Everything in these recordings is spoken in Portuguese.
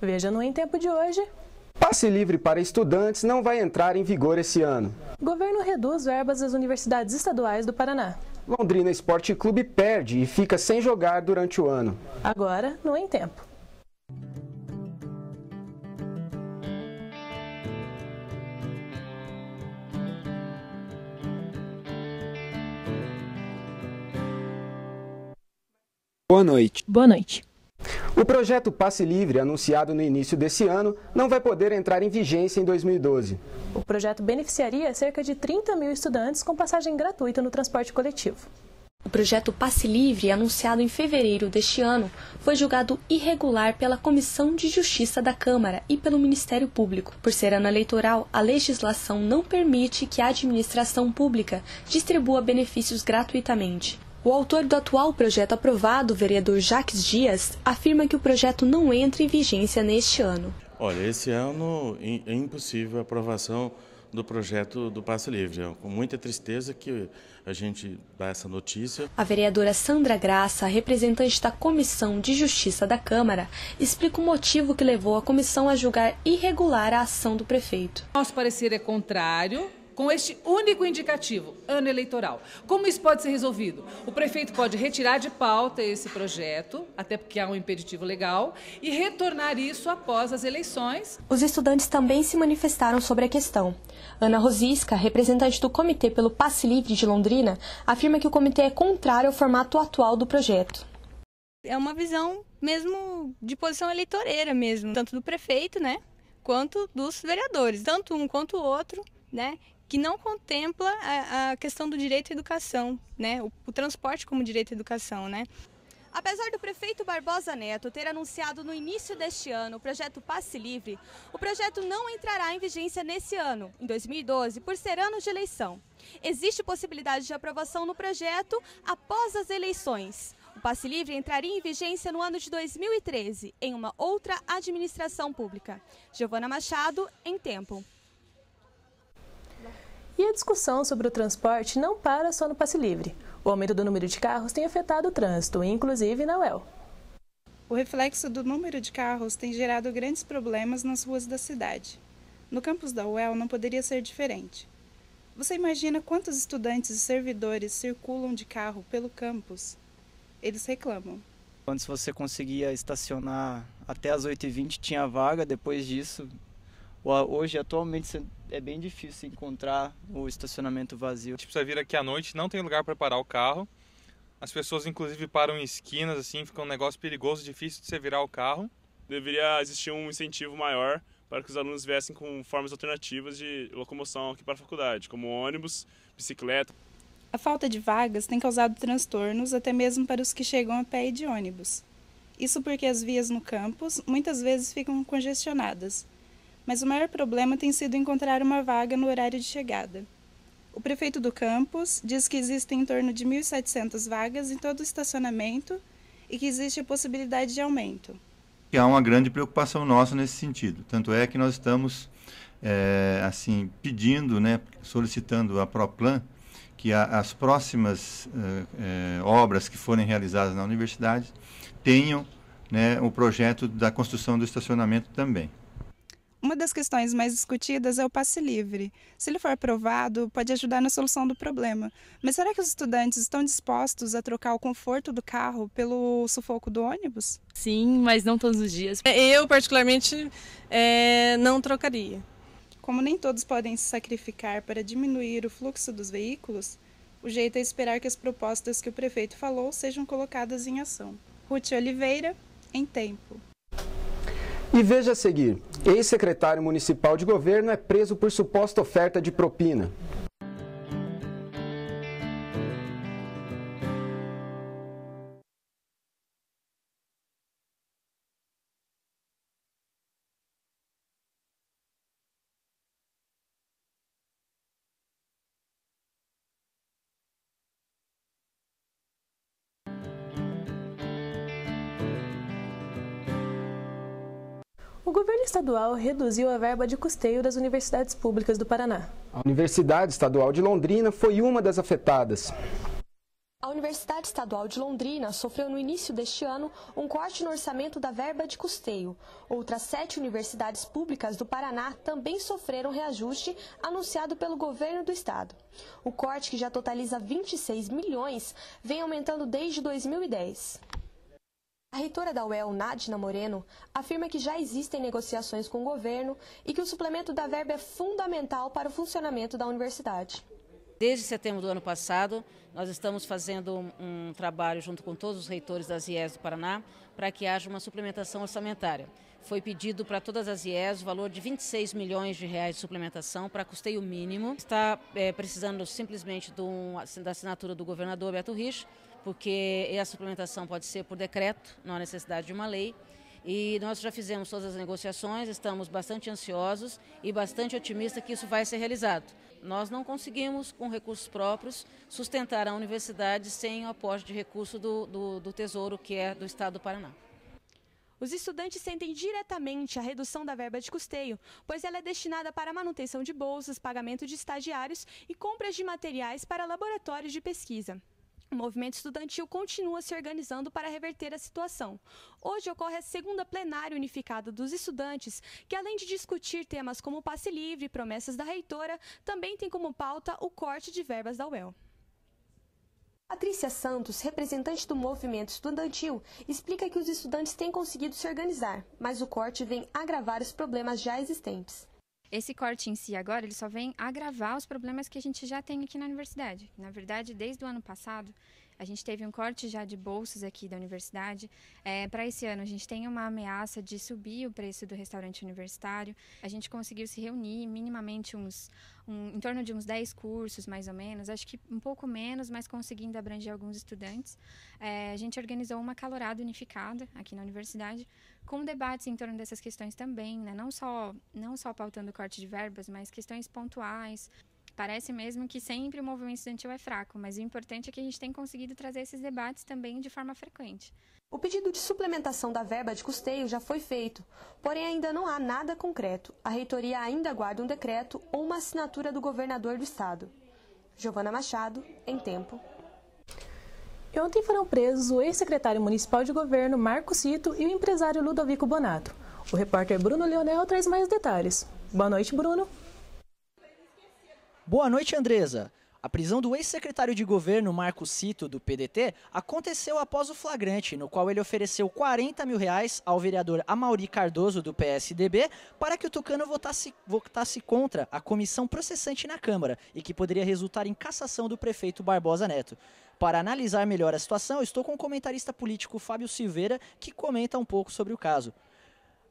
Veja no Em Tempo de hoje. Passe livre para estudantes não vai entrar em vigor esse ano. Governo reduz verbas das universidades estaduais do Paraná. Londrina Esporte Clube perde e fica sem jogar durante o ano. Agora no Em Tempo. Boa noite. Boa noite. O projeto Passe Livre, anunciado no início desse ano, não vai poder entrar em vigência em 2012. O projeto beneficiaria cerca de 30 mil estudantes com passagem gratuita no transporte coletivo. O projeto Passe Livre, anunciado em fevereiro deste ano, foi julgado irregular pela Comissão de Justiça da Câmara e pelo Ministério Público. Por ser ano eleitoral, a legislação não permite que a administração pública distribua benefícios gratuitamente. O autor do atual projeto aprovado, o vereador Jacques Dias, afirma que o projeto não entra em vigência neste ano. Olha, esse ano é impossível a aprovação do projeto do Passe Livre. É com muita tristeza que a gente dá essa notícia. A vereadora Sandra Graça, representante da Comissão de Justiça da Câmara, explica o motivo que levou a comissão a julgar irregular a ação do prefeito. Nosso parecer é contrário com este único indicativo, ano eleitoral. Como isso pode ser resolvido? O prefeito pode retirar de pauta esse projeto, até porque há um impeditivo legal, e retornar isso após as eleições. Os estudantes também se manifestaram sobre a questão. Ana Rosisca, representante do Comitê pelo Passe Livre de Londrina, afirma que o comitê é contrário ao formato atual do projeto. É uma visão mesmo de posição eleitoreira mesmo, tanto do prefeito, né, quanto dos vereadores, tanto um quanto o outro, né, que não contempla a questão do direito à educação, né? O transporte como direito à educação, né? Apesar do prefeito Barbosa Neto ter anunciado no início deste ano o projeto Passe Livre, o projeto não entrará em vigência nesse ano, em 2012, por ser ano de eleição. Existe possibilidade de aprovação no projeto após as eleições. O Passe Livre entraria em vigência no ano de 2013, em uma outra administração pública. Giovana Machado, Em Tempo. E a discussão sobre o transporte não para só no Passe Livre. O aumento do número de carros tem afetado o trânsito, inclusive na UEL. O reflexo do número de carros tem gerado grandes problemas nas ruas da cidade. No campus da UEL não poderia ser diferente. Você imagina quantos estudantes e servidores circulam de carro pelo campus? Eles reclamam. Antes você conseguia estacionar até as 8h20, tinha vaga, depois disso... Hoje, atualmente, é bem difícil encontrar o estacionamento vazio. A gente precisa vir aqui à noite, não tem lugar para parar o carro. As pessoas, inclusive, param em esquinas, assim, fica um negócio perigoso, difícil de você virar o carro. Deveria existir um incentivo maior para que os alunos viessem com formas alternativas de locomoção aqui para a faculdade, como ônibus, bicicleta. A falta de vagas tem causado transtornos até mesmo para os que chegam a pé e de ônibus. Isso porque as vias no campus muitas vezes ficam congestionadas. Mas o maior problema tem sido encontrar uma vaga no horário de chegada. O prefeito do campus diz que existem em torno de 1.700 vagas em todo o estacionamento e que existe a possibilidade de aumento. Há uma grande preocupação nossa nesse sentido. Tanto é que nós estamos pedindo, né, solicitando à Proplan que as próximas obras que forem realizadas na universidade tenham, né, o projeto da construção do estacionamento também. Uma das questões mais discutidas é o passe livre. Se ele for aprovado, pode ajudar na solução do problema. Mas será que os estudantes estão dispostos a trocar o conforto do carro pelo sufoco do ônibus? Sim, mas não todos os dias. Eu, particularmente, não trocaria. Como nem todos podem se sacrificar para diminuir o fluxo dos veículos, o jeito é esperar que as propostas que o prefeito falou sejam colocadas em ação. Ruth Oliveira, Em Tempo. E veja a seguir, ex-secretário municipal de governo é preso por suposta oferta de propina. O governo estadual reduziu a verba de custeio das universidades públicas do Paraná. A Universidade Estadual de Londrina foi uma das afetadas. A Universidade Estadual de Londrina sofreu no início deste ano um corte no orçamento da verba de custeio. Outras 7 universidades públicas do Paraná também sofreram reajuste anunciado pelo governo do estado. O corte, que já totaliza 26 milhões, vem aumentando desde 2010. A reitora da UEL, Nadina Moreno, afirma que já existem negociações com o governo e que o suplemento da verba é fundamental para o funcionamento da universidade. Desde setembro do ano passado, nós estamos fazendo um trabalho junto com todos os reitores das IES do Paraná para que haja uma suplementação orçamentária. Foi pedido para todas as IES o valor de 26 milhões de reais de suplementação para custeio mínimo. Está precisando simplesmente da assinatura do governador Beto Richa, porque essa suplementação pode ser por decreto, não há necessidade de uma lei. E nós já fizemos todas as negociações, estamos bastante ansiosos e bastante otimistas que isso vai ser realizado. Nós não conseguimos, com recursos próprios, sustentar a universidade sem o aporte de recurso do Tesouro, que é do Estado do Paraná. Os estudantes sentem diretamente a redução da verba de custeio, pois ela é destinada para a manutenção de bolsas, pagamento de estagiários e compras de materiais para laboratórios de pesquisa. O movimento estudantil continua se organizando para reverter a situação. Hoje ocorre a segunda plenária unificada dos estudantes, que além de discutir temas como passe livre e promessas da reitora, também tem como pauta o corte de verbas da UEL. Patrícia Santos, representante do movimento estudantil, explica que os estudantes têm conseguido se organizar, mas o corte vem agravar os problemas já existentes. Esse corte em si agora, ele só vem agravar os problemas que a gente já tem aqui na universidade. Na verdade, desde o ano passado, a gente teve um corte já de bolsas aqui da universidade. Para esse ano, a gente tem uma ameaça de subir o preço do restaurante universitário. A gente conseguiu se reunir minimamente em torno de uns 10 cursos, mais ou menos. Acho que um pouco menos, mas conseguindo abranger alguns estudantes. A gente organizou uma calorada unificada aqui na universidade, com debates em torno dessas questões também, né? Não só pautando corte de verbas, mas questões pontuais. Parece mesmo que sempre o movimento estudantil é fraco, mas o importante é que a gente tem conseguido trazer esses debates também de forma frequente. O pedido de suplementação da verba de custeio já foi feito, porém ainda não há nada concreto. A reitoria ainda aguarda um decreto ou uma assinatura do governador do estado. Giovana Machado, em Tempo. E ontem foram presos o ex-secretário municipal de governo Marco Cito e o empresário Ludovico Bonato. O repórter Bruno Leonel traz mais detalhes. Boa noite, Bruno. Boa noite, Andresa. A prisão do ex-secretário de governo Marco Cito, do PDT, aconteceu após o flagrante, no qual ele ofereceu R$40 mil ao vereador Amaury Cardoso, do PSDB, para que o tucano votasse contra a comissão processante na Câmara e que poderia resultar em cassação do prefeito Barbosa Neto. Para analisar melhor a situação, eu estou com o comentarista político Fábio Silveira, que comenta um pouco sobre o caso.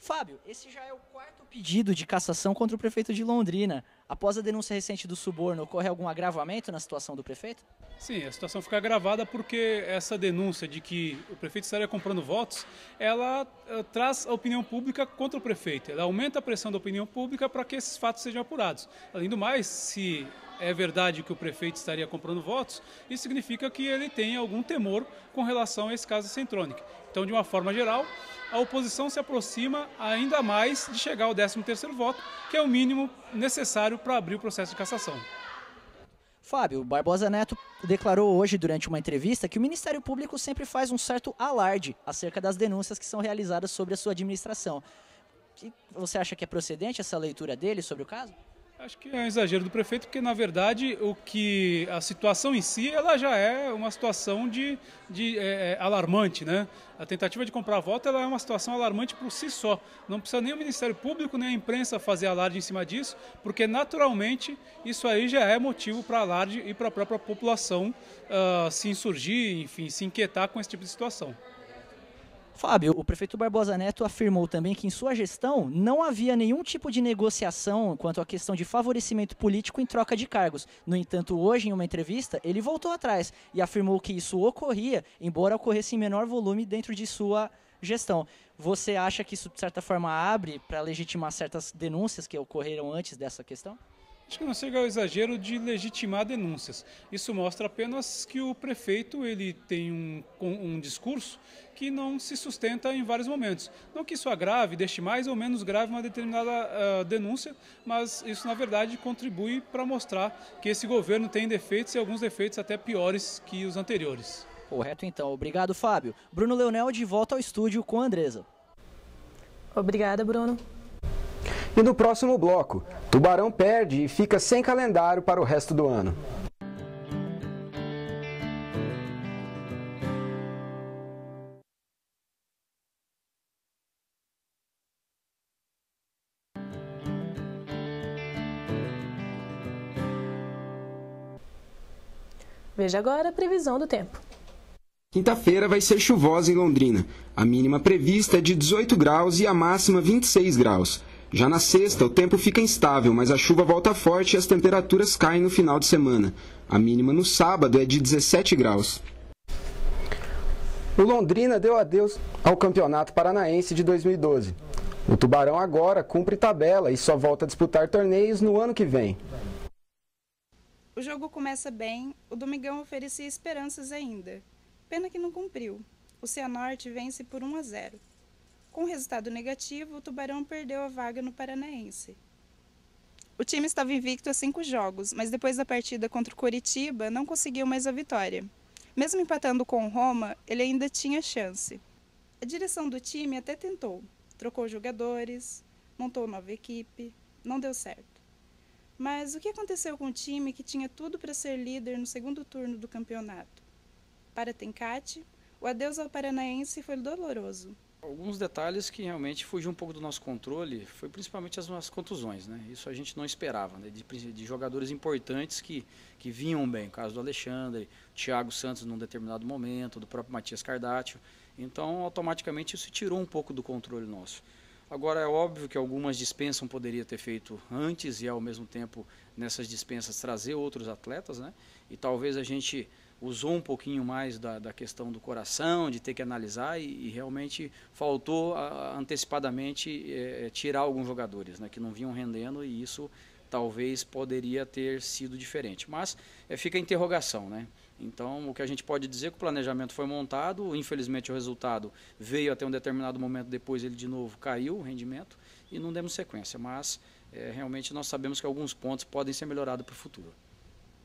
Fábio, esse já é o quarto pedido de cassação contra o prefeito de Londrina. Após a denúncia recente do suborno, ocorre algum agravamento na situação do prefeito? Sim, a situação fica agravada porque essa denúncia de que o prefeito estaria comprando votos, ela traz a opinião pública contra o prefeito. Ela aumenta a pressão da opinião pública para que esses fatos sejam apurados. Além do mais, se é verdade que o prefeito estaria comprando votos, isso significa que ele tem algum temor com relação a esse caso Centronic. Então, de uma forma geral, a oposição se aproxima ainda mais de chegar ao 13º voto, que é o mínimo necessário para abrir o processo de cassação. Fábio, Barbosa Neto declarou hoje durante uma entrevista que o Ministério Público sempre faz um certo alarde acerca das denúncias que são realizadas sobre a sua administração. Você acha que é procedente essa leitura dele sobre o caso? Acho que é um exagero do prefeito, porque na verdade a situação em si ela já é uma situação alarmante, né? A tentativa de comprar voto ela é uma situação alarmante por si só. Não precisa nem o Ministério Público nem a imprensa fazer alarde em cima disso, porque naturalmente isso aí já é motivo para alarde e para a própria população se insurgir, enfim, se inquietar com esse tipo de situação. Fábio, o prefeito Barbosa Neto afirmou também que em sua gestão não havia nenhum tipo de negociação quanto à questão de favorecimento político em troca de cargos. No entanto, hoje em uma entrevista, ele voltou atrás e afirmou que isso ocorria, embora ocorresse em menor volume dentro de sua gestão. Você acha que isso, de certa forma, abre para legitimar certas denúncias que ocorreram antes dessa questão? Acho que não chega ao exagero de legitimar denúncias. Isso mostra apenas que o prefeito ele tem um discurso que não se sustenta em vários momentos. Não que isso agrave, deixe mais ou menos grave uma determinada denúncia, mas isso, na verdade, contribui para mostrar que esse governo tem defeitos e alguns defeitos até piores que os anteriores. Correto, então. Obrigado, Fábio. Bruno Leonel de volta ao estúdio com a Andresa. Obrigada, Bruno. E no próximo bloco, Tubarão perde e fica sem calendário para o resto do ano. Veja agora a previsão do tempo. Quinta-feira vai ser chuvosa em Londrina. A mínima prevista é de 18 graus e a máxima 26 graus. Já na sexta, o tempo fica instável, mas a chuva volta forte e as temperaturas caem no final de semana. A mínima no sábado é de 17 graus. O Londrina deu adeus ao Campeonato Paranaense de 2012. O Tubarão agora cumpre tabela e só volta a disputar torneios no ano que vem. O jogo começa bem, o Domingão oferecia esperanças ainda. Pena que não cumpriu. O Cianorte vence por 1-0. Com resultado negativo, o Tubarão perdeu a vaga no Paranaense. O time estava invicto a 5 jogos, mas depois da partida contra o Coritiba não conseguiu mais a vitória. Mesmo empatando com o Roma, ele ainda tinha chance. A direção do time até tentou. Trocou jogadores, montou nova equipe, não deu certo. Mas o que aconteceu com o time que tinha tudo para ser líder no segundo turno do campeonato? Para Tencati, o adeus ao Paranaense foi doloroso. Alguns detalhes que realmente fugiu um pouco do nosso controle foi principalmente as contusões, né? Isso a gente não esperava, né? De jogadores importantes que vinham bem, o caso do Alexandre, Thiago Santos num determinado momento, do próprio Matias Cardácio. Então, automaticamente, isso tirou um pouco do controle nosso. Agora, é óbvio que algumas dispensas poderia ter feito antes e, ao mesmo tempo, nessas dispensas trazer outros atletas, né? E talvez a gente usou um pouquinho mais da questão do coração, de ter que analisar e realmente faltou antecipadamente tirar alguns jogadores, né, que não vinham rendendo e isso talvez poderia ter sido diferente. Mas fica a interrogação, né? Então, o que a gente pode dizer é que o planejamento foi montado, infelizmente o resultado veio até um determinado momento, depois ele de novo caiu o rendimento e não demos sequência, mas realmente nós sabemos que alguns pontos podem ser melhorados para o futuro.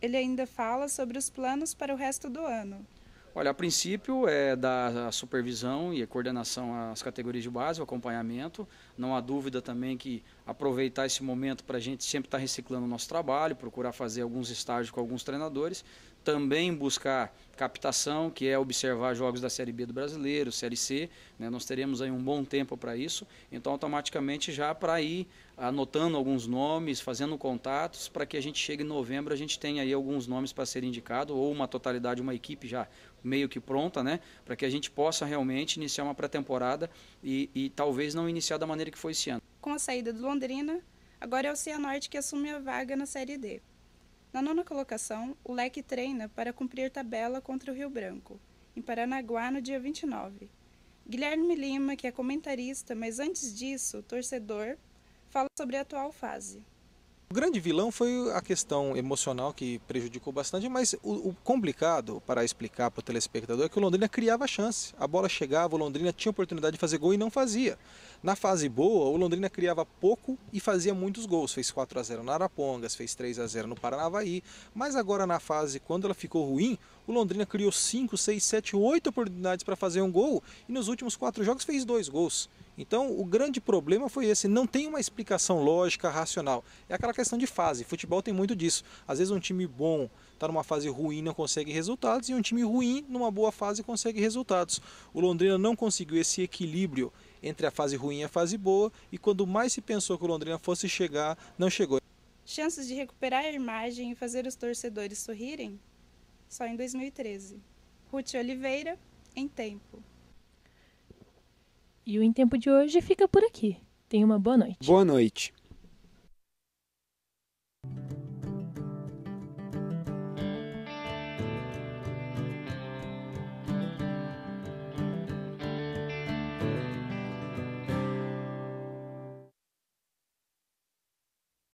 Ele ainda fala sobre os planos para o resto do ano. Olha, a princípio é dar a supervisão e a coordenação às categorias de base, o acompanhamento. Não há dúvida também que aproveitar esse momento para a gente sempre estar reciclando o nosso trabalho, procurar fazer alguns estágios com alguns treinadores. Também buscar captação, que é observar jogos da Série B do Brasileiro, Série C, né? Nós teremos aí um bom tempo para isso, então automaticamente já para ir anotando alguns nomes, fazendo contatos, para que a gente chegue em novembro, a gente tenha aí alguns nomes para ser indicado, ou uma totalidade, uma equipe já meio que pronta, né? Para que a gente possa realmente iniciar uma pré-temporada e talvez não iniciar da maneira que foi esse ano. Com a saída do Londrina, agora é o Cianorte que assume a vaga na Série D. Na 9ª colocação, o Leque treina para cumprir tabela contra o Rio Branco, em Paranaguá, no dia 29. Guilherme Lima, que é comentarista, mas antes disso, torcedor, fala sobre a atual fase. O grande vilão foi a questão emocional que prejudicou bastante, mas o complicado para explicar para o telespectador é que o Londrina criava chance. A bola chegava, o Londrina tinha oportunidade de fazer gol e não fazia. Na fase boa, o Londrina criava pouco e fazia muitos gols. Fez 4-0 no Arapongas, fez 3-0 no Paranavaí. Mas agora na fase, quando ela ficou ruim, o Londrina criou 5, 6, 7, 8 oportunidades para fazer um gol e nos últimos 4 jogos fez 2 gols. Então, o grande problema foi esse, não tem uma explicação lógica, racional. É aquela questão de fase, futebol tem muito disso. Às vezes um time bom está numa fase ruim e não consegue resultados, e um time ruim numa boa fase consegue resultados. O Londrina não conseguiu esse equilíbrio entre a fase ruim e a fase boa, e quando mais se pensou que o Londrina fosse chegar, não chegou. Chances de recuperar a imagem e fazer os torcedores sorrirem? Só em 2013. Ruth Oliveira, Em Tempo. E o Em Tempo de hoje fica por aqui. Tenha uma boa noite. Boa noite.